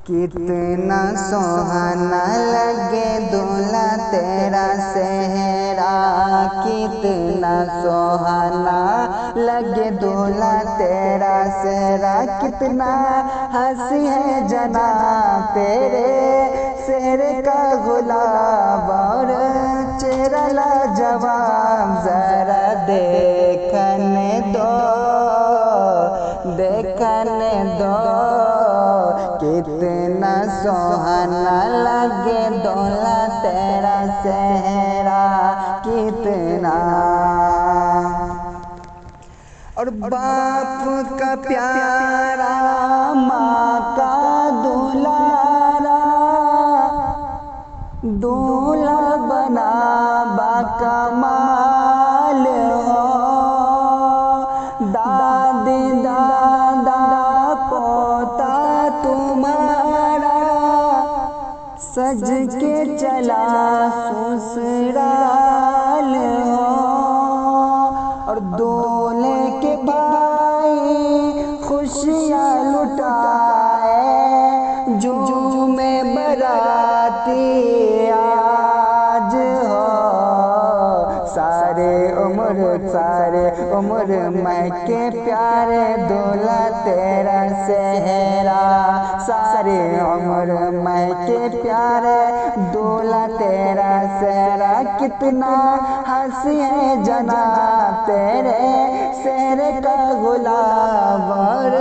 कितना सुहाना लगे दूल्हा तेरा सेहरा, कितना सुहाना लगे दूल्हा तेरा सेहरा। कितना हंसी है जना तेरे सेहरे का गुलाब और चेहरा लाजवाब। जरा देखने दो, देखने दो, कितना सुहाना लगे दूल्हा तेरा सेहरा। कितना और बाप का प्यारा, माँ का दुलारा, दूल्हा बना बाकमाल हो। दादी दादा पोता तुम्हारा सज के चला ससुराल हो। और दूल्हे के भाई खुशियाँ लुटाए, जो में बराती आज हो। सारे उम्र महके प्यारे दूल्हा तेरा सेहरा। सारे उम्र महके प्यारे दूल्हा तेरा सेहरा। कितना हंसी है जना तेरे सेहरे का गुलाब और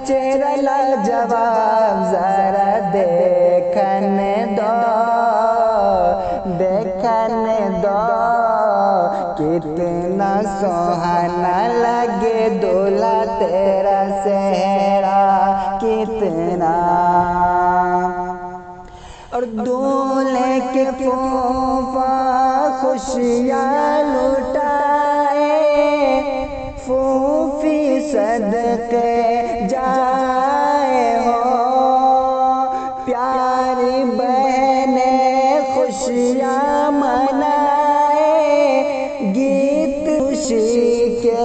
चेहरा लाजवाब। जरा देखने दो, देखने दो, कितना सुहाना लगे दूल्हा तेरा सेहरा। कितना और दूल्हे के फूफा खुशियाँ लुटाए, फूफी सदके जाए हो। प्यारी बहने खुशियाँ मनाए, गीत खुशी के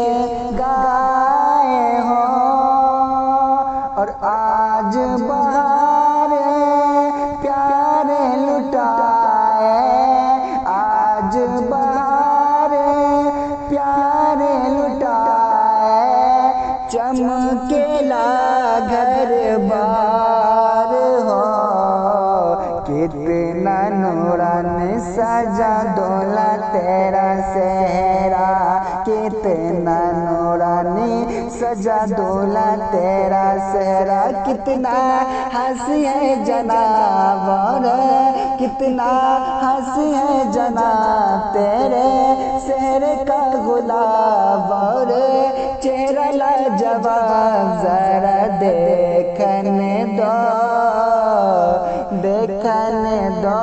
गाए हो। और आज बहार प्यारे लुटाए, आज बहार प्यारे लुटाए। चमकेला घर बार हो, कितना नूरानी सजा दूल्हा तेरा सेहरा। कितना नूरानी सजा दूल्हा तेरा सेहरा। कितना हंसी है जनाब और कितना हंसी है जनाब तेरे सेहरे का गुलाब और चेहरा लाजवाब। जरा देखने दो, देखने दो,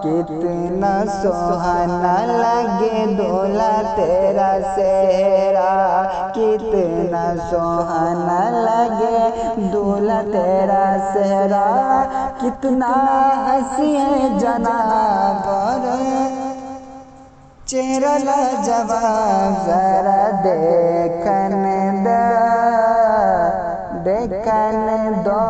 कितना सुहाना लगे दूल्हा तेरा सेहरा। कितना सुहाना लगे दूल्हा तेरा सेहरा। कितना हंसी है जनाब और चेहरा लाजवाब। जरा देखने दो, देखने दो।